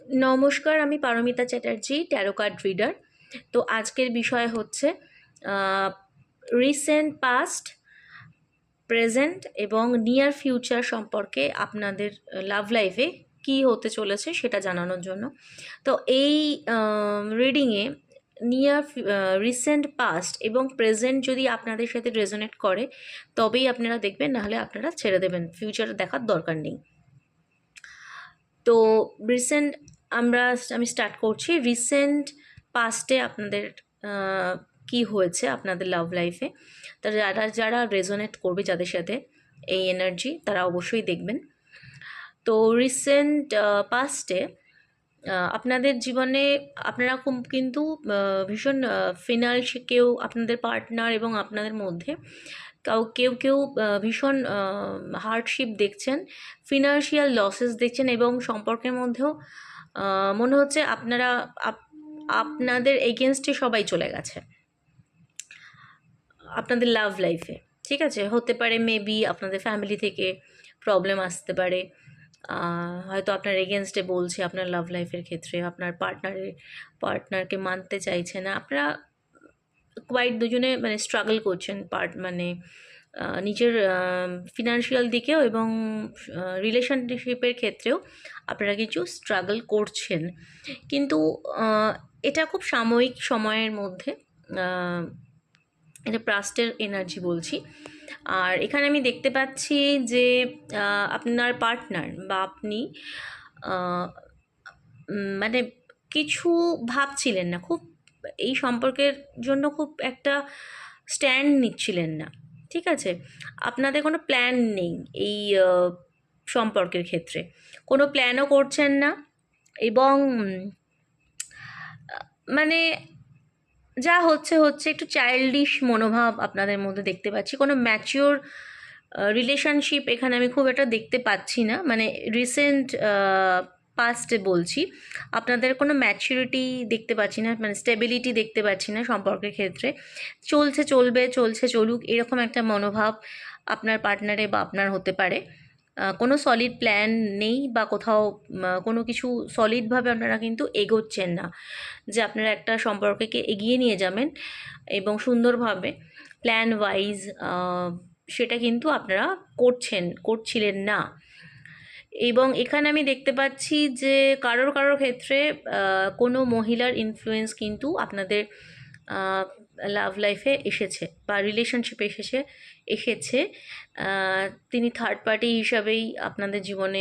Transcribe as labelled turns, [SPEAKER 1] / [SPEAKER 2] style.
[SPEAKER 1] নমস্কার, আমি Paramita Chatterjee, tarot card reader. তো আজকের বিষয় হচ্ছে রিসেন্ট পাস্ট, প্রেজেন্ট এবং নিয়ার ফিউচার সম্পর্কে আপনাদের লাভ লাইফে কী হতে চলেছে সেটা জানানোর জন্য। তো এই রিডিংয়ে নিয়ার রিসেন্ট পাস্ট এবং প্রেজেন্ট যদি আপনাদের সাথে রেজোনেট করে তবেই আপনারা দেখবেন, নাহলে আপনারা ছেড়ে দেবেন, ফিউচার দেখার দরকার নেই। তো রিসেন্ট আমি স্টার্ট করছি। রিসেন্ট পাস্টে আপনাদের কি হয়েছে আপনাদের লাভ লাইফে, তা যারা যারা রেজোনেট করবে যাদের সাথে এই এনার্জি, তারা অবশ্যই দেখবেন। তো রিসেন্ট পাস্টে আপনাদের জীবনে আপনারা কিন্তু ভীষণ কেউ আপনাদের পার্টনার এবং আপনাদের মধ্যে কেউ কেউ ভীষণ হার্ডশিপ দেখছেন, ফিনান্সিয়াল লসেস দেখছেন, এবং সম্পর্কের মধ্যেও মনে হচ্ছে আপনাদের এগেনস্টে সবাই চলে গেছে আপনাদের লাভ লাইফে। ঠিক আছে, হতে পারে মেবি আপনাদের ফ্যামিলি থেকে প্রবলেম আসতে পারে, হয়তো আপনার এগেনস্টে বলছে আপনার লাভ লাইফের ক্ষেত্রে, আপনার পার্টনারকে মানতে চাইছে না, আপনারা কোয়াইট দুজনে স্ট্রাগল করছেন, নিজের ফিনান্সিয়াল দিকেও এবং রিলেশনশিপের ক্ষেত্রেও আপনারা কিছু স্ট্রাগল করছেন। কিন্তু এটা খুব সাময়িক সময়ের মধ্যে, এটা পাস্টের এনার্জি বলছি। আর এখানে আমি দেখতে পাচ্ছি যে আপনার পার্টনার বা আপনি কিছু ভাবছিলেন না, খুব এই সম্পর্কের জন্য খুব একটা স্ট্যান্ড নিচ্ছিলেন না। ঠিক আছে, আপনাদের কোনো প্ল্যান নেই এই সম্পর্কের ক্ষেত্রে, কোনো প্ল্যানও করছেন না, এবং যা হচ্ছে একটু চাইল্ডিশ মনোভাব আপনাদের মধ্যে দেখতে পাচ্ছি। কোনো ম্যাচিওর রিলেশনশিপ এখানে আমি খুব একটা দেখতে পাচ্ছি না। রিসেন্ট পাস্টে বলছি, আপনাদের কোনো ম্যাচুরিটি দেখতে পাচ্ছি না, স্টেবিলিটি দেখতে পাচ্ছি না সম্পর্কের ক্ষেত্রে। চলছে চলুক, এরকম একটা মনোভাব আপনার পার্টনারে বা আপনার হতে পারে। কোনো সলিড প্ল্যান নেই, বা কোথাও কোনো কিছু সলিডভাবে আপনারা কিন্তু এগোচ্ছেন না, যে আপনারা একটা সম্পর্ককে এগিয়ে নিয়ে যাবেন এবং সুন্দরভাবে প্ল্যান ওয়াইজ, সেটা কিন্তু আপনারা করছিলেন না। এবং এখানে আমি দেখতে পাচ্ছি যে কারোর ক্ষেত্রে কোনো মহিলার ইনফ্লুয়েন্স কিন্তু আপনাদের লাভ লাইফে এসেছে বা রিলেশনশিপে এসেছে। তিনি থার্ড পার্টি হিসাবেই আপনাদের জীবনে